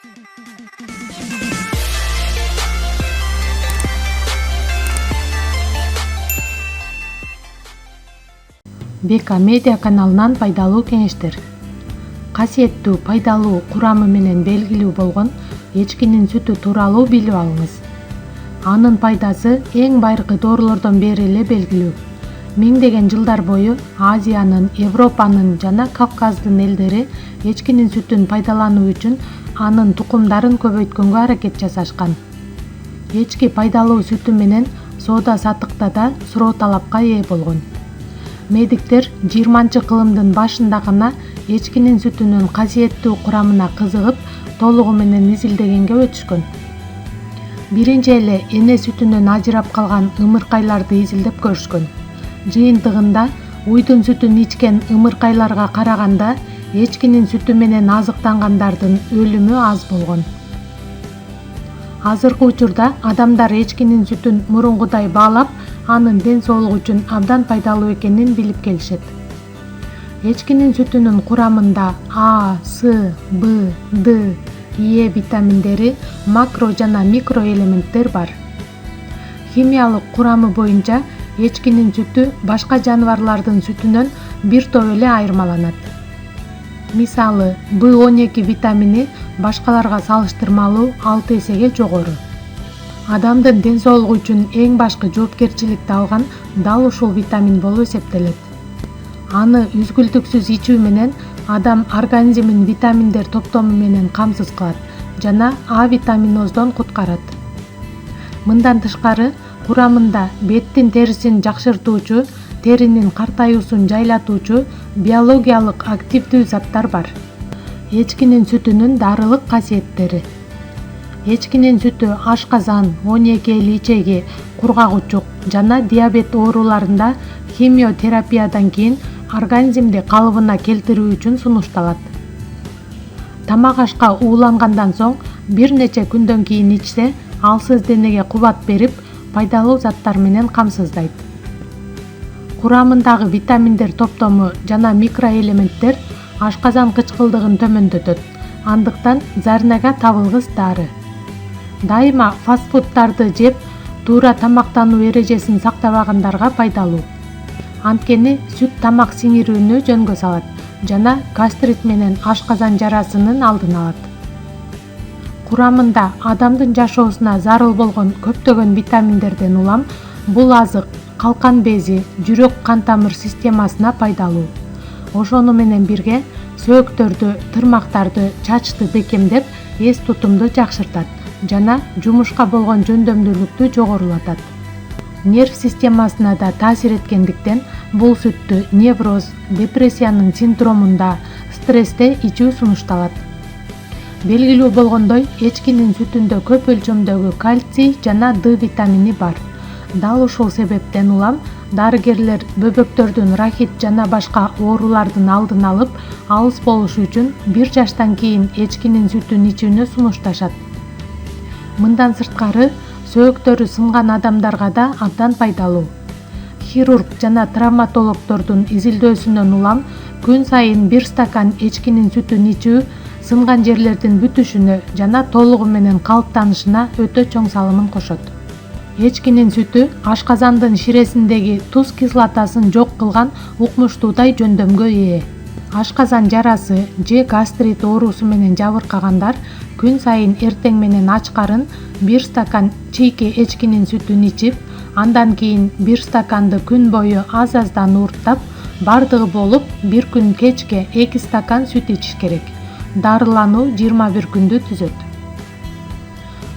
БК медиа каналынан пайдалуу кеңештер. Касиеттүү, пайдалуу, курамы менен белгилүү болгон эчкинин сүтү тууралуу билип алыңыз. Анын пайдасы эң байыркы доорулордон бери эле белгилүү. Миңдеген жылдар бою Азиянын, Европанын жана Кавказдын элдери эчкинин сүтүн пайдалануу үчүн анын тукумдарын көбөйткөнгө аракет жасашкан. Эчки пайдалуу сүтү менен соода саттыкта да суроо талапка ээ болгон. Медиктер 20-кылымдын башында гана эчкинин сүтүнүн касиеттүү курамына кызыгып, толугу менен изилдегенге өтүшкөн. Биринчи эле эне сүтүнөн ажырап калган ымыркайларды изилдеп көрүшкөн. Жыйынтыгында уйдун сүтүн ичкен ымыркайларга караганда эчкинин сүтү менен азыктангандардын өлүмү аз болгон. Азыркы учурда адамдар эчкинин сүтүн мурункудай баалап, анын ден соолугу үчүн абдан пайдалуу экенин билип келишет. Эчкинин сүтүнүн курамында А, С, Б, Д, Е витаминдери, макро жана микро элементтер бар. Химиялык курамы боюнча эчкинин сүтү башка жаныбарлардын сүтүнөн бир топ эле айырмаланат. Мисалы, B12 витамини башкаларга салыштырмалуу 6 эсеге жогору. Адамдын ден соолугу үчүн эң башкы жоопкерчиликти алган дал ушул витамин болуп эсептелет. Аны үзгүлтүксүз ичүү менен адам организмин витаминдер топтому менен камсыз кылат жана А витаминоздон куткарат. Мындан тышкары, курамында беттин терисин жакшыртуучу, теринин картаюусун жайлатуучу биологиялык активдүү заттар бар. Эчкинин сүтүнүн дарылык касиеттери. Эчкинин сүтү ашказан, 12 ичеги, кургак-учук жана диабет ооруларында химиотерапиядан кийин организмди калыбына келтирүү үчүн сунушталат. Тамак ашка уулангандан соң бир нече күндөн кийин ичсе, ал сыз денеге кубат берип, пайдалуу заттар менен камсыздайт. Курамындагы витаминдер топтому жана микроэлементтер ашказан кычкылдыгын төмөндөтөт. Андыктан зарнага табылгыс дары. Дайыма фастфудтарды жеп, туура тамактануу эрежесин сактабагандарга пайдалуу. Анткени сүт тамак сиңирүүнү жөнгө салат жана гастрит менен ашказан жарасынын алдын алат. Курамында адамдын жашоосуна зарыл болгон көптөгөн витаминдерден улам бул азык калкан бези, жүрөк кан тамыр системасына пайдалуу. Ошону менен бирге сөөктөрдү, тырмактарды, чачты бекемдеп, эс тутумду жакшыртат жана жумушка болгон жөндөмдүүлүктү жогорулатат. Нерв системасына да таасир эткендиктен бул сүттү невроз, депрессиянын синдромунда, стрессте ичүү сунушталат. Белгилүү болгондой, эчкинин сүтүндө көп өлчөмдөгү кальций жана Д витамини бар. Дал ушул себептен улам дарыгерлер бөбөктөрдүн рахит жана башка оорулардын алдын алып, алыс болушу үчүн 1 жаштан кийин эчкинин сүтүн ичүүнү сунушташат. Мындан сырткары, сөөктөрү сынган адамдарга да абдан пайдалуу. Хирург жана травматологдордун изилдөөсүнөн улам күн сайын 1 стакан эчкинин сүтүн ичүү сынган жерлердин бүтүшүнө жана толугу менен калыптанышына өтө чоң салымын кошот. Эчкинин сүтү ашказандын ширесиндеги туз кислотасын жок кылган укмуштуудай жөндөмгө ээ. Ашказан жарасы же гастрит оорусу менен жабыркагандар күн сайын эртең менен ачкарын 1 стакан чийки эчкинин сүтүн ичип, андан кийин 1 стаканды күн бою аз-аздан уурттап, бардыгы болуп 1 күн кечке 2 стакан сүт ичиш керек. Дарылануу 21 күндү түзөт.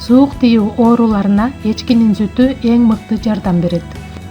Суук тиүү ооруларына эчкинин сүтү эң мыкты жардам берет.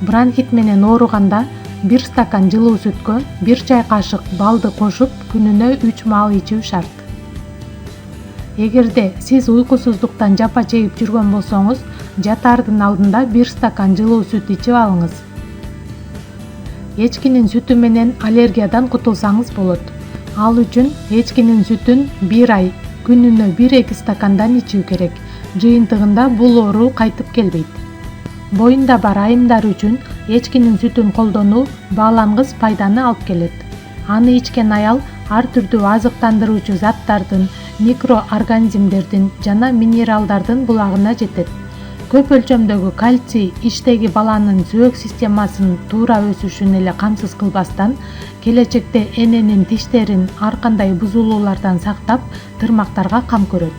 Бронхит менен ооруганда 1 стакан жылуу сүткө 1 чай кашык балды кошуп күнүнө 3 маал ичүү шарт. Эгерде сиз уйкусуздуктан жапа чегип жүргөн болсоңуз, жатаардын алдында 1 стакан жылуу сүт ичип алыңыз. Эчкинин сүтү менен аллергиядан кутулсаңыз болот. Ал үчүн эчкинин сүтүн 1 ай күнүнө 1-2 стакандан ичүү керек. Жыйынтыгында бул оору кайтып келбейт. Боюнда бар айымдар үчүн эчкинин сүтүн колдонуу баалангыс пайданы алып келет. Аны ичкен аял ар түрдүү азыктандыруучу заттардын, микроорганизмдердин жана минералдардын булагына жетет. Көп өлчөмдөгү кальций ичтеги баланын сөөлүк системасынын туура өсүшүн эле камсыз кылбастан, келечекте эненин тиштерин ар кандай бузулуулардан сактап, тырмактарга кам көрөт.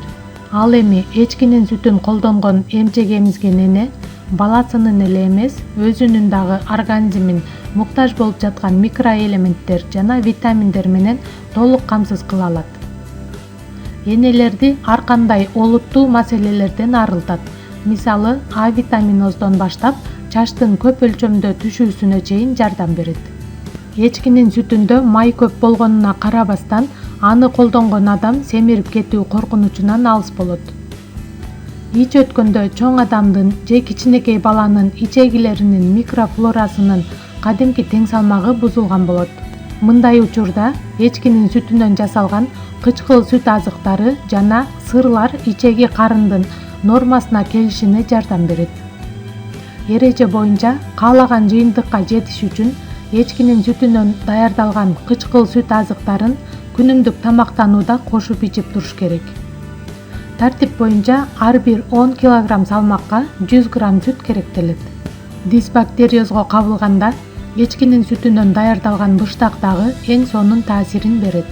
Ал эми эчкинин сүтүн колдонгон эмчек эмизген эне баласынын эле эмес, өзүнүн дагы организмин муктаж болуп жаткан микроэлементтер жана витаминдер менен толук камсыз кыла алат. Энелерди ар кандай олуттуу маселелерден арылтат. Мисалы, А витаминоздон баштап чачтын көп өлчөмдө түшүүсүнө чейин жардам берет. Эчкинин сүтүндө май көп болгонуна карабастан, аны колдонгон адам семирип кетүү коркунучунан алыс болот. Ич өткөндө чоң адамдын же кичинекей баланын ичегилеринин микрофлорасынын кадимки тең салмагы бузулган болот. Мындай учурда эчкинин сүтүнөн жасалган кычкыл сүт азыктары жана сырлар ичеги карындын нормасына келишине жардам берет. Эреже боюнча каалаган жыйынтыкка жетиш үчүн эчкинин сүтүнөн даярдалган кычкыл сүт азыктарын күнүмдүк тамактанууда кошуп ичип туруш керек. Тартип боюнча ар бир 10 кг салмакка 100 грамм сүт керектелет. Дисбактериозго кабылганда эчкинин сүтүнөн даярдалган быштак дагы эң сонун таасирин берет.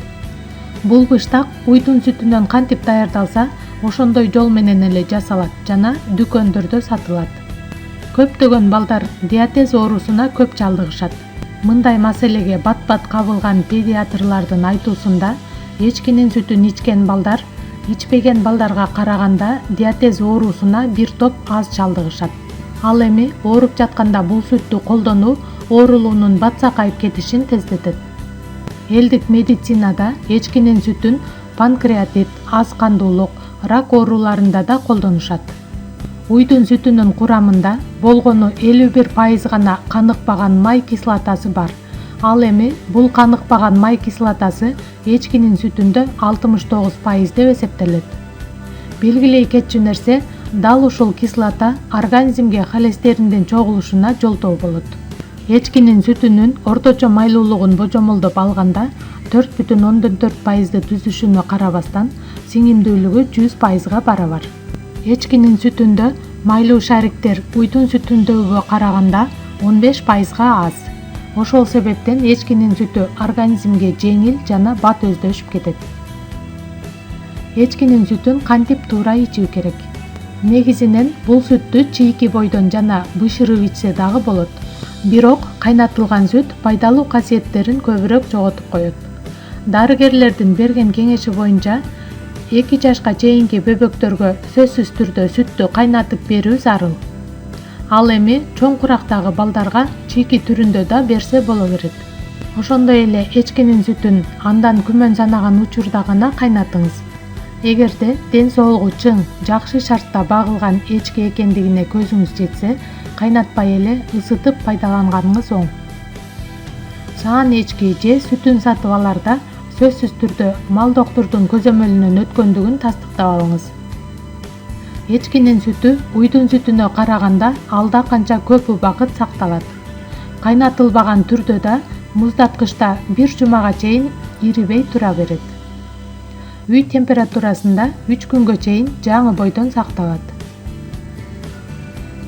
Бул быштак уйдун сүтүнөн кантип даярдалса, ошондой жол менен эле жасалат жана дүкөндөрдө сатылат. Көптөгөн балдар диатез оорусуна көп чалдыгышат. Мындай маселеге бат-бат кабылган педиатрлардын айтуусунда, эчкинин сүтүн ичкен балдар ичпеген балдарга караганда диатез оорусуна бир топ аз чалдыгышат. Ал эми ооруп жатканда бул сүттү колдонуу оорулуунун батсакайып кетишин тездетет. Элдик медицинада эчкинин сүтүн панкреатит, аз кандуулук, рак ооруларында да колдонушат. Уйдун сүтүнүн курамында болгону 51% гана каныкпаган май кислотасы бар. Ал эми бул каныкпаган май кислотасы эчкинин сүтүндө 69% деп эсептелет. Белгилей кетчү нерсе, дал ушул кислота организмге холестериндин чогулушуна жолтоо болот. Эчкинин сүтүнүн орточо майлуулугун божомолдоп алганда 4,4% түзүшүнө карабастан, сиңимдүүлүгү 100%га барабар. Эчкинин сүтүндө майлуу шариктер уйдун сүтүндөгүгө караганда 15%га аз. Ошол себептен эчкинин сүтү организмге жеңил жана бат өздөшүп кетет. Эчкинин сүтүн кантип туура ичүү керек? Негизинен бул сүттү чийки бойдон жана бышырып ичсе дагы болот. Бирок кайнатылган сүт пайдалуу касиеттерин көбүрөөк жоготуп коет. Дарыгерлердин берген кеңеши боюнча 2 жашка чейинки бөбөктөргө сөзсүз түрдө сүттү кайнатып берүү зарыл. Ал эми чоң курактагы балдарга чийки түрүндө да берсе боло берет. Ошондой эле эчкинин сүтүн андан күмөн санаган учурда гана кайнатыңыз. Эгерде ден соолугу чың, жакшы шартта багылган эчки экендигине көзүңүз жетсе, кайнатпай эле ысытып пайдаланганыңыз оң. Саан эчки же сүтүн сатып аларда сөзсүз түрдө мал доктурдун көзөмөлүнөн өткөндүгүн тастыктап алыңыз. Эчкинин сүтү уйдун сүтүнө караганда алда канча көп убакыт сакталат. Кайнатылбаган түрдө да муздаткычта 1 жумага чейин ирибей тура берет. Үй температурасында 3 күнгө чейин жаңы бойдон сакталат.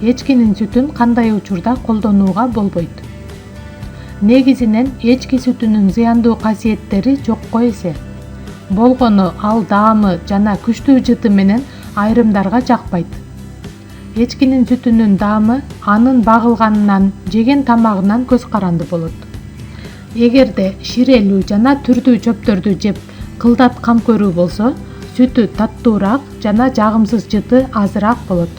Эчкинин сүтүн кандай учурда колдонууга болбойт? Негизинен эчки сүтүнүн зыяндуу касиеттери жокко эсе. Болгону ал даамы жана күчтүү жыты менен айрымдарга жакпайт. Эчкинин сүтүнүн даамы анын багылганынан, жеген тамагынан көз каранды болот. Эгерде ширелүү жана түрдүү чөптөрдү жеп кылдат кам көрүү болсо, сүтү таттуураак жана жагымсыз жыты азыраак болот.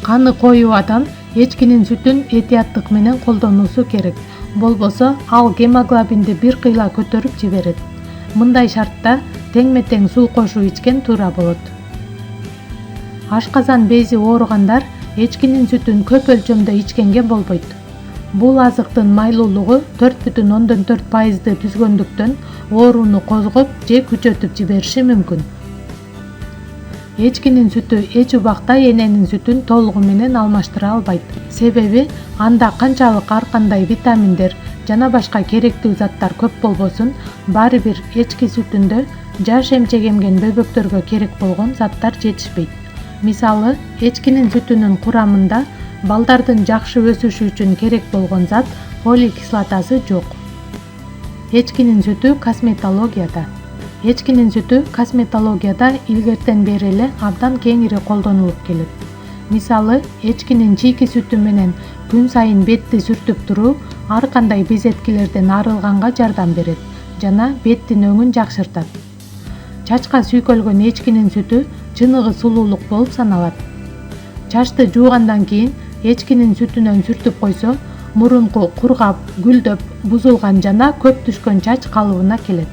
Каны коюу адам эчкинин сүтүн этияттык менен колдонуусу керек. Болбосо ал гемоглобинди бир кыйла көтөрүп жиберет. Мындай шартта теңме-тең суу кошуу ичкен туура болот. Ашказан бези ооругандар эчкинин сүтүн көп өлчөмдө ичкенге болбойт. Бул азыктын майлуулугу 4,4% түзгөндүктөн ооруну козгоп же күчөтүп жибериши мүмкүн. Эчкинин сүтү эч убакта эненин сүтүн толугу менен алмаштыра албайт. Себеби анда канчалык ар кандай витаминдер жана башка керектүү заттар көп болбосун, баары бир эчки сүтүндө жаш эмчек эмген бөбөктөргө керек болгон заттар жетишпейт. Мисалы, эчкинин сүтүнүн курамында балдардын жакшы өсүшү үчүн керек болгон зат фолий кислотасы жок. Эчкинин сүтү косметологияда. Эчкинин сүтү косметологияда илгертен бери эле абдан кеңири колдонулуп келет. Мисалы, эчкинин чийки сүтү менен күн сайын бетти сүртүп туруу ар кандай безеткилерден арылганга жардам берет жана беттин өңүн жакшыртат. Чачка сүйкөлгөн эчкинин сүтү чыныгы сулуулук болуп саналат. Чачты жуугандан кийин эчкинин сүтүнөн сүртүп койсо, мурунку кургап, гүлдөп, бузулган жана көп түшкөн чач калыбына келет.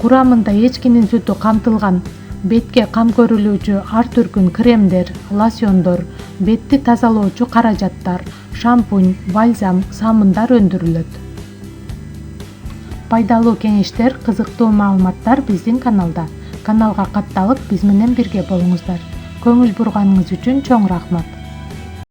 Курамында эчкинин сүтү камтылган бетке кам көрүлүүчү ар түркүн кремдер, лосьондор, бетти тазалоочу каражаттар, шампунь, бальзам, самындар өндүрүлөт. Пайдалуу кеңештер, кызыктуу маалыматтар биздин каналда. Каналга катталып, биз менен бирге болуңуздар. Көңүл бурганыңыз үчүн чоң рахмат.